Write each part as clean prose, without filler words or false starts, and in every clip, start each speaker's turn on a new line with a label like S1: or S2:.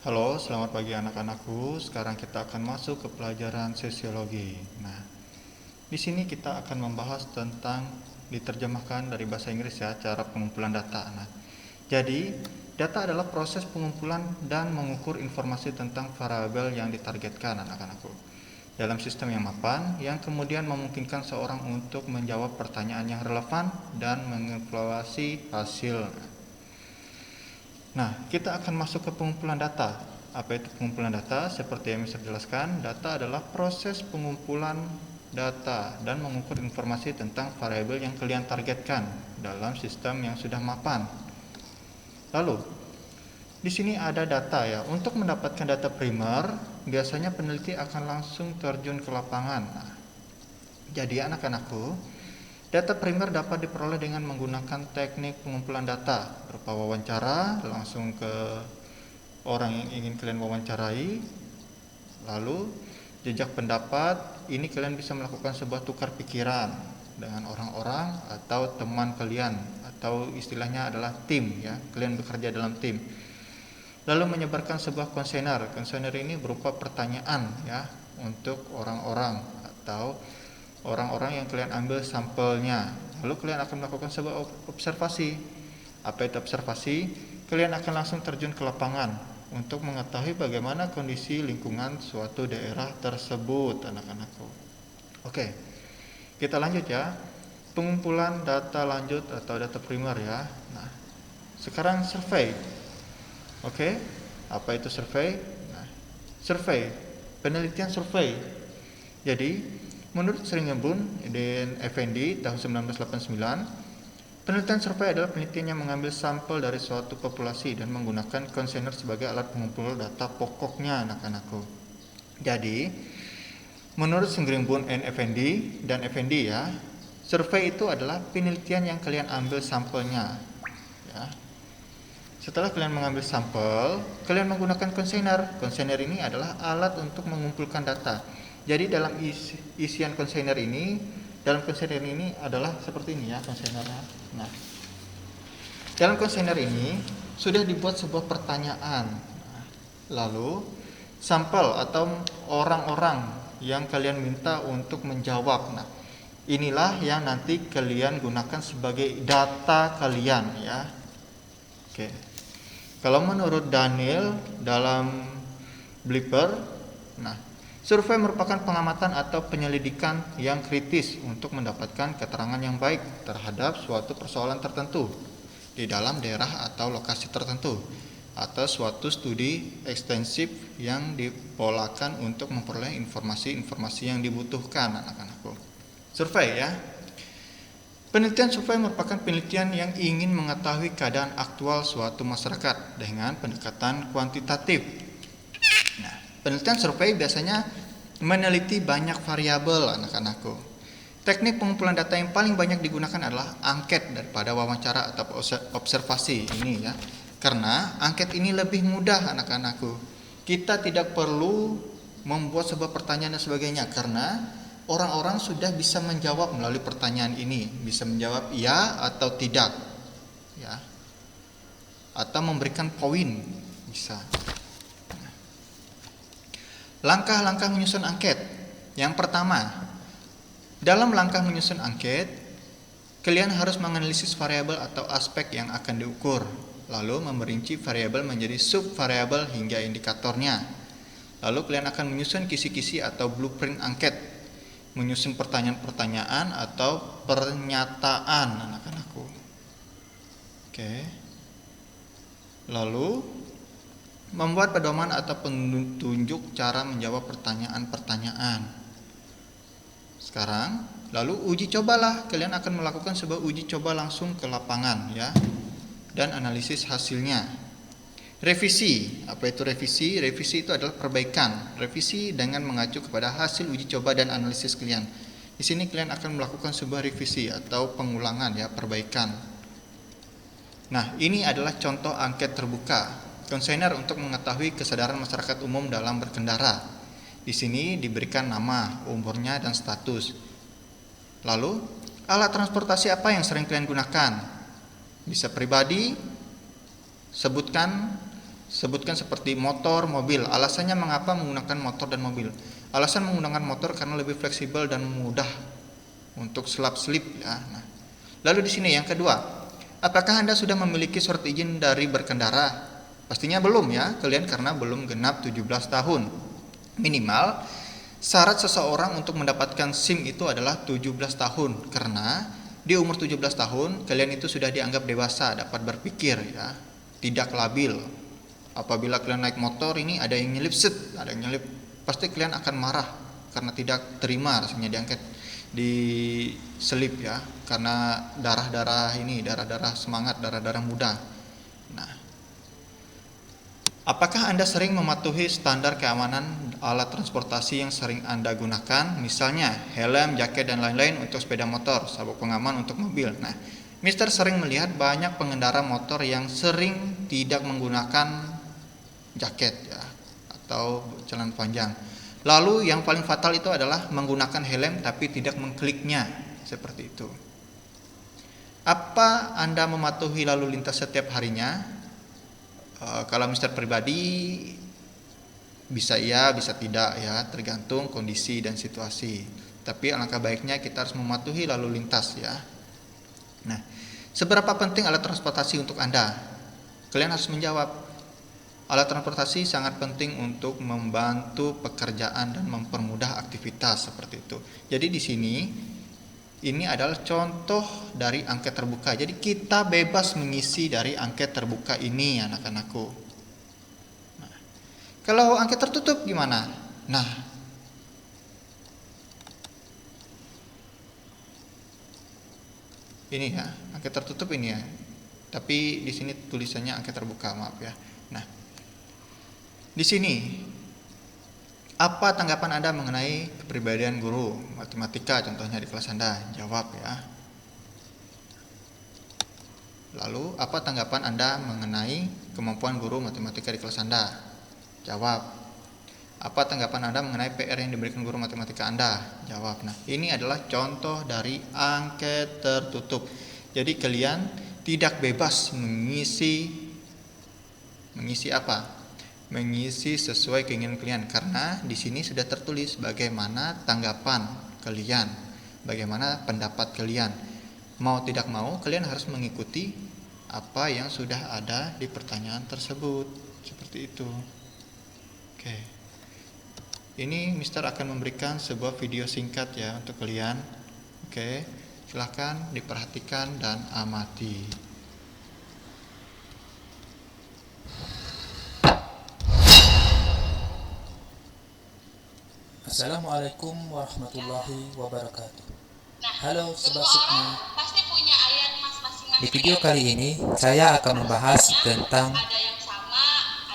S1: Halo, selamat pagi anak-anakku. Sekarang kita akan masuk ke pelajaran sosiologi. Nah, di sini kita akan membahas tentang diterjemahkan dari bahasa Inggris ya, cara pengumpulan data. Nah, jadi data adalah proses pengumpulan dan mengukur informasi tentang variabel yang ditargetkan anak-anakku dalam sistem yang mapan, yang kemudian memungkinkan seorang untuk menjawab pertanyaan yang relevan dan mengevaluasi hasil. Nah, kita akan masuk ke pengumpulan data. Apa itu pengumpulan data? Seperti yang bisa dijelaskan, data adalah proses pengumpulan data dan mengukur informasi tentang variabel yang kalian targetkan dalam sistem yang sudah mapan. Lalu, di sini ada data ya. Untuk mendapatkan data primer, biasanya peneliti akan langsung terjun ke lapangan. Nah, jadi anak-anakku, data primer dapat diperoleh dengan menggunakan teknik pengumpulan data berupa wawancara langsung ke orang yang ingin kalian wawancarai. Lalu jejak pendapat, ini kalian bisa melakukan sebuah tukar pikiran dengan orang-orang atau teman kalian, atau istilahnya adalah tim ya, kalian bekerja dalam tim. Lalu menyebarkan sebuah kuesioner. Kuesioner ini berupa pertanyaan ya untuk orang-orang atau orang-orang yang kalian ambil sampelnya. Lalu kalian akan melakukan sebuah observasi. Apa itu observasi? Kalian akan langsung terjun ke lapangan untuk mengetahui bagaimana kondisi lingkungan suatu daerah tersebut, anak-anakku. Oke, kita lanjut ya. Pengumpulan data lanjut atau data primer ya. Nah, sekarang survei. Oke, apa itu survei? Nah, survei, penelitian survei. Jadi, menurut Seringebun dan Effendi tahun 1989, penelitian survei adalah penelitian yang mengambil sampel dari suatu populasi dan menggunakan kuesioner sebagai alat pengumpul data pokoknya, anak-anakku. Jadi, menurut Seringebun dan Effendi ya, survei itu adalah penelitian yang kalian ambil sampelnya. Ya. Setelah kalian mengambil sampel, kalian menggunakan kuesioner. Kuesioner ini adalah alat untuk mengumpulkan data. Jadi dalam isian kuesioner ini, adalah seperti ini ya kuesionernya. Nah, dalam kuesioner ini sudah dibuat sebuah pertanyaan. Lalu sampel atau orang-orang yang kalian minta untuk menjawab. Nah, inilah yang nanti kalian gunakan sebagai data kalian ya. Oke. Kalau menurut Daniel dalam Blipper, nah, survei merupakan pengamatan atau penyelidikan yang kritis untuk mendapatkan keterangan yang baik terhadap suatu persoalan tertentu di dalam daerah atau lokasi tertentu, atau suatu studi ekstensif yang dipolakan untuk memperoleh informasi-informasi yang dibutuhkan, anak-anakku. Survei ya. Penelitian survei merupakan penelitian yang ingin mengetahui keadaan aktual suatu masyarakat dengan pendekatan kuantitatif. Nah, penelitian survei biasanya meneliti banyak variabel, anak-anakku. Teknik pengumpulan data yang paling banyak digunakan adalah angket daripada wawancara atau observasi ini ya. Karena angket ini lebih mudah, anak-anakku. Kita tidak perlu membuat sebuah pertanyaan dan sebagainya, karena orang-orang sudah bisa menjawab melalui pertanyaan ini, bisa menjawab iya atau tidak, ya, atau memberikan poin, bisa. Langkah-langkah menyusun angket. Yang pertama, dalam langkah menyusun angket, kalian harus menganalisis variabel atau aspek yang akan diukur, lalu memerinci variabel menjadi subvariabel hingga indikatornya. Lalu kalian akan menyusun kisi-kisi atau blueprint angket, menyusun pertanyaan-pertanyaan atau pernyataan, anak-anakku. Oke. Lalu membuat pedoman atau petunjuk cara menjawab pertanyaan-pertanyaan. Sekarang, lalu uji cobalah. Kalian akan melakukan sebuah uji coba langsung ke lapangan ya, dan analisis hasilnya. Revisi, apa itu revisi? Revisi itu adalah perbaikan. Revisi dengan mengacu kepada hasil uji coba dan analisis kalian. Di sini kalian akan melakukan sebuah revisi atau pengulangan ya, perbaikan. Nah, ini adalah contoh angket terbuka. Kuesioner untuk mengetahui kesadaran masyarakat umum dalam berkendara. Di sini diberikan nama, umurnya dan status. Lalu, alat transportasi apa yang sering kalian gunakan? Bisa pribadi, sebutkan Sebutkan seperti motor, mobil. Alasannya mengapa menggunakan motor dan mobil? Alasan menggunakan motor karena lebih fleksibel dan mudah untuk selap-selip ya. Nah, lalu di sini yang kedua, apakah Anda sudah memiliki surat izin dari berkendara? Pastinya belum ya, kalian karena belum genap 17 tahun. Minimal syarat seseorang untuk mendapatkan SIM itu adalah 17 tahun, karena di umur 17 tahun kalian itu sudah dianggap dewasa, dapat berpikir ya, tidak labil. Apabila kalian naik motor ini ada yang nyelip ada yang nyelip, pasti kalian akan marah karena tidak terima rasanya diselip ya, karena darah-darah semangat, darah-darah muda. Nah, apakah Anda sering mematuhi standar keamanan alat transportasi yang sering Anda gunakan, misalnya helm, jaket dan lain-lain untuk sepeda motor, sabuk pengaman untuk mobil? Nah, Mister sering melihat banyak pengendara motor yang sering tidak menggunakan jaket ya, atau celana panjang. Lalu yang paling fatal itu adalah menggunakan helm tapi tidak mengkliknya, seperti itu. Apa Anda mematuhi lalu lintas setiap harinya? Kalau Mister pribadi bisa iya, bisa tidak ya, tergantung kondisi dan situasi. Tapi alangkah baiknya kita harus mematuhi lalu lintas ya. Nah, seberapa penting alat transportasi untuk Anda? Kalian harus menjawab. Alat transportasi sangat penting untuk membantu pekerjaan dan mempermudah aktivitas, seperti itu. Jadi di sini ini adalah contoh dari angket terbuka. Jadi kita bebas mengisi dari angket terbuka ini, anak-anakku. Nah, kalau angket tertutup gimana? Nah, ini ya, angket tertutup ini ya. Tapi di sini tulisannya angket terbuka, maaf ya. Nah, di sini apa tanggapan Anda mengenai kepribadian guru matematika contohnya di kelas Anda? Jawab ya. Lalu apa tanggapan Anda mengenai kemampuan guru matematika di kelas Anda? Jawab. Apa tanggapan Anda mengenai PR yang diberikan guru matematika Anda? Jawab. Nah, ini adalah contoh dari angket tertutup. Jadi kalian tidak bebas mengisi apa? Mengisi sesuai keinginan kalian, karena di sini sudah tertulis bagaimana tanggapan kalian, bagaimana pendapat kalian. Mau tidak mau kalian harus mengikuti apa yang sudah ada di pertanyaan tersebut, seperti itu. Oke. Ini Mister akan memberikan sebuah video singkat ya untuk kalian. Oke, silahkan diperhatikan dan amati.
S2: Assalamualaikum warahmatullahi wabarakatuh. Halo Sobat Sukma. Di video kali ini saya akan membahas tentang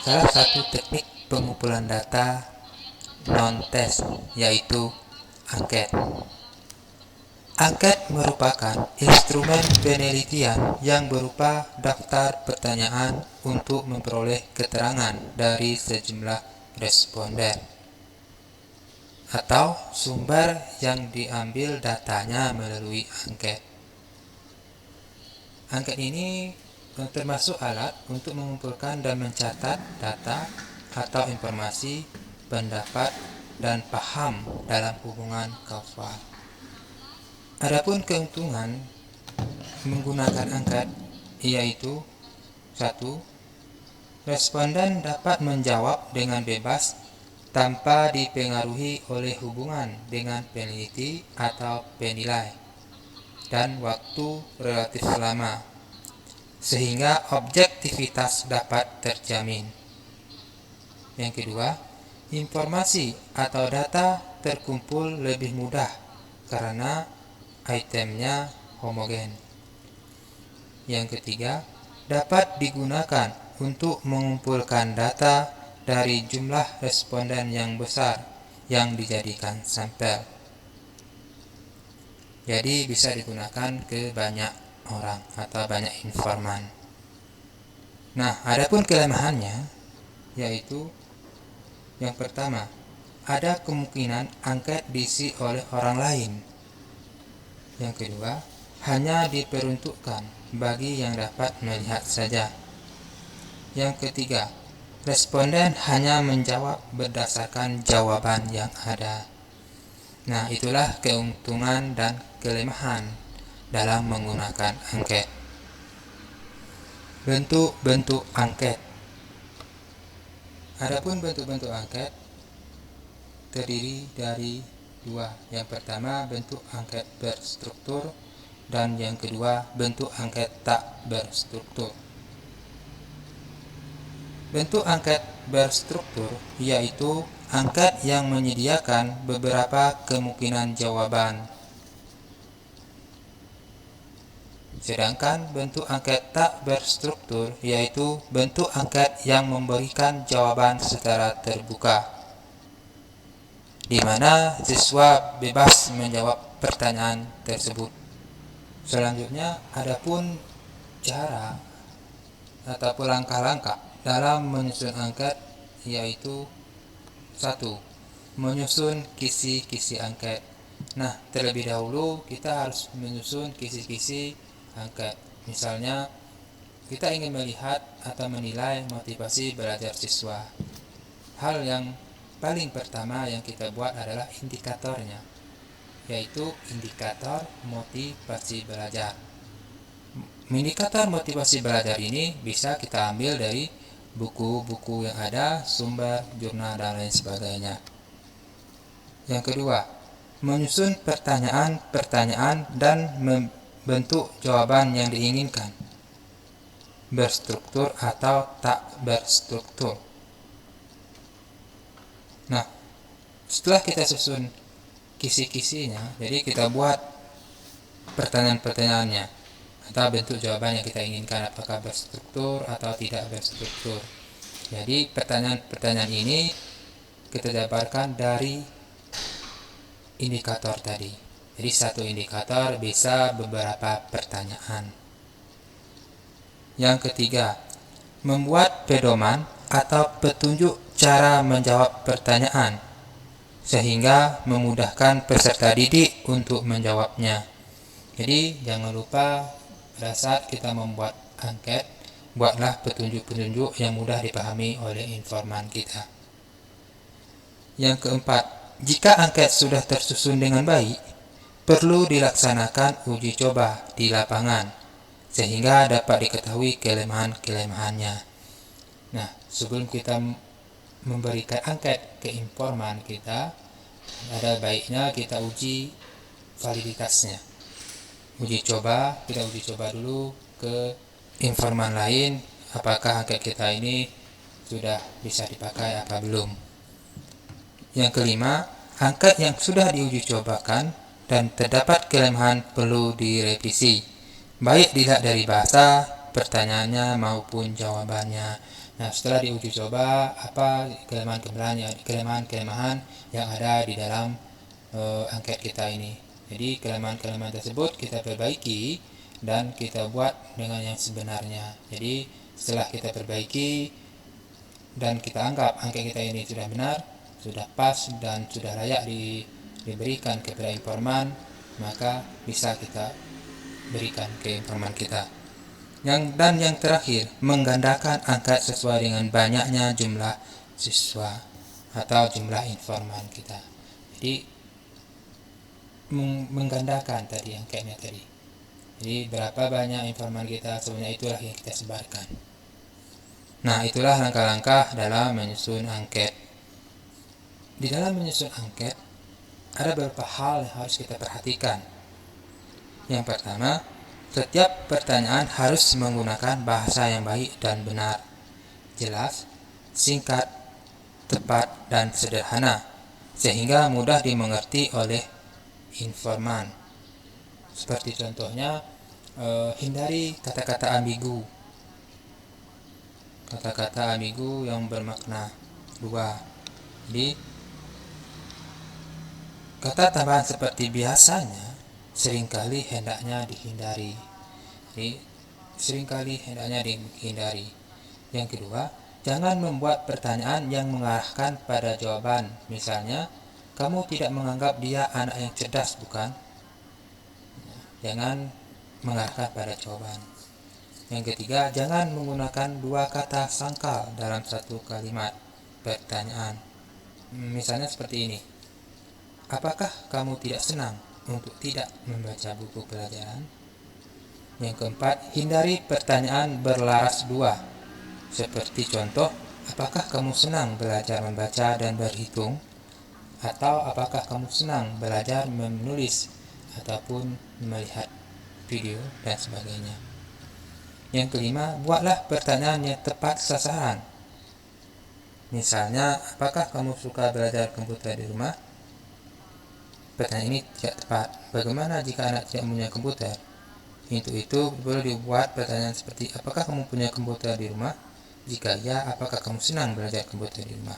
S2: salah satu teknik pengumpulan data non-tes, yaitu angket. Angket merupakan instrumen penelitian yang berupa daftar pertanyaan untuk memperoleh keterangan dari sejumlah responden atau sumber yang diambil datanya melalui angket. Angket ini termasuk alat untuk mengumpulkan dan mencatat data atau informasi, pendapat, dan paham dalam hubungan kausal. Adapun keuntungan menggunakan angket yaitu 1. Responden dapat menjawab dengan bebas tanpa dipengaruhi oleh hubungan dengan peneliti atau penilai dan waktu relatif lama, sehingga objektivitas dapat terjamin. Yang kedua, informasi atau data terkumpul lebih mudah karena itemnya homogen. Yang ketiga, dapat digunakan untuk mengumpulkan data dari jumlah responden yang besar yang dijadikan sampel. Jadi bisa digunakan ke banyak orang atau banyak informan. Nah, adapun kelemahannya yaitu yang pertama, ada kemungkinan angket diisi oleh orang lain. Yang kedua, hanya diperuntukkan bagi yang dapat melihat saja. Yang ketiga, responden hanya menjawab berdasarkan jawaban yang ada. Nah, itulah keuntungan dan kelemahan dalam menggunakan angket. Bentuk-bentuk angket. Adapun bentuk-bentuk angket terdiri dari dua. Yang pertama, bentuk angket berstruktur, dan yang kedua, bentuk angket tak berstruktur. Bentuk angket berstruktur yaitu angket yang menyediakan beberapa kemungkinan jawaban. Sedangkan bentuk angket tak berstruktur yaitu bentuk angket yang memberikan jawaban secara terbuka, di mana siswa bebas menjawab pertanyaan tersebut. Selanjutnya, adapun cara ataupun langkah-langkah dalam menyusun angket yaitu 1. Menyusun kisi-kisi angket. Nah, terlebih dahulu kita harus menyusun kisi-kisi angket. Misalnya, kita ingin melihat atau menilai motivasi belajar siswa. Hal yang paling pertama yang kita buat adalah indikatornya, yaitu indikator motivasi belajar. Indikator motivasi belajar ini bisa kita ambil dari buku-buku yang ada, sumber, jurnal, dan lain sebagainya. Yang kedua, menyusun pertanyaan-pertanyaan dan membentuk jawaban yang diinginkan, berstruktur atau tak berstruktur. Nah, setelah kita susun kisi-kisinya, jadi kita buat pertanyaan-pertanyaannya atau bentuk jawaban yang kita inginkan, apakah berstruktur atau tidak berstruktur. Jadi pertanyaan-pertanyaan ini kita jabarkan dari indikator tadi. Jadi satu indikator bisa beberapa pertanyaan. Yang ketiga, membuat pedoman atau petunjuk cara menjawab pertanyaan sehingga memudahkan peserta didik untuk menjawabnya. Jadi jangan lupa pada saat kita membuat angket, buatlah petunjuk-petunjuk yang mudah dipahami oleh informan kita. Yang keempat, jika angket sudah tersusun dengan baik, perlu dilaksanakan uji coba di lapangan sehingga dapat diketahui kelemahan-kelemahannya. Nah, sebelum kita memberikan angket ke informan kita, ada baiknya kita uji validitasnya. Kita uji coba dulu ke informan lain, apakah angket kita ini sudah bisa dipakai apa belum. Yang kelima, angket yang sudah diuji cobakan dan terdapat kelemahan perlu direvisi, baik dilihat dari bahasa pertanyaannya maupun jawabannya. Nah, setelah diuji coba, apa kelemahan-kelemahan yang ada di dalam angket kita ini. Jadi kelemahan-kelemahan tersebut kita perbaiki dan kita buat dengan yang sebenarnya. Jadi setelah kita perbaiki dan kita anggap angket kita ini sudah benar, sudah pas, dan sudah layak diberikan kepada informan, maka bisa kita berikan ke informan kita. Dan yang terakhir, menggandakan angket sesuai dengan banyaknya jumlah siswa atau jumlah informan kita. Jadi menggandakan tadi angketnya tadi. Jadi berapa banyak informan kita, sebenarnya itulah yang kita sebarkan. Nah, itulah langkah-langkah dalam menyusun angket. Di dalam menyusun angket ada beberapa hal yang harus kita perhatikan. Yang pertama, setiap pertanyaan harus menggunakan bahasa yang baik dan benar, jelas, singkat, tepat, dan sederhana, sehingga mudah dimengerti oleh informan. Seperti contohnya, hindari kata-kata ambigu. Kata-kata ambigu yang bermakna dua. Jadi, kata tambahan seperti biasanya seringkali hendaknya dihindari. Yang kedua, jangan membuat pertanyaan yang mengarahkan pada jawaban. Misalnya, kamu tidak menganggap dia anak yang cerdas, bukan? Jangan mengarahkan pada jawaban. Yang ketiga, jangan menggunakan dua kata sangkal dalam satu kalimat pertanyaan. Misalnya seperti ini. Apakah kamu tidak senang untuk tidak membaca buku pelajaran? Yang keempat, hindari pertanyaan berlaras dua. Seperti contoh, apakah kamu senang belajar membaca dan berhitung? Atau apakah kamu senang belajar menulis ataupun melihat video dan sebagainya. Yang kelima, buatlah pertanyaan yang tepat sasaran. Misalnya, apakah kamu suka belajar komputer di rumah? Pertanyaan ini tidak tepat. Bagaimana jika anak tidak punya komputer? Untuk itu perlu dibuat pertanyaan seperti, apakah kamu punya komputer di rumah? Jika ya, apakah kamu senang belajar komputer di rumah?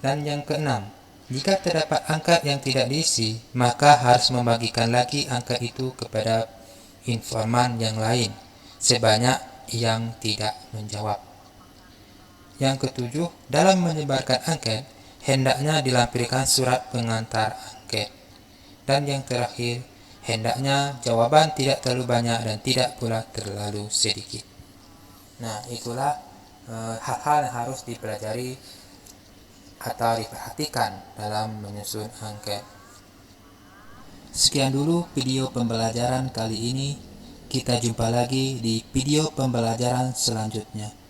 S2: Dan yang keenam, jika terdapat angka yang tidak diisi, maka harus membagikan lagi angka itu kepada informan yang lain sebanyak yang tidak menjawab. Yang ketujuh, dalam menyebarkan angket, hendaknya dilampirkan surat pengantar angket. Dan yang terakhir, hendaknya jawaban tidak terlalu banyak dan tidak pula terlalu sedikit. Nah, itulah hal-hal yang harus dipelajari atau diperhatikan dalam menyusun angket. Sekian dulu video pembelajaran kali ini. Kita jumpa lagi di video pembelajaran selanjutnya.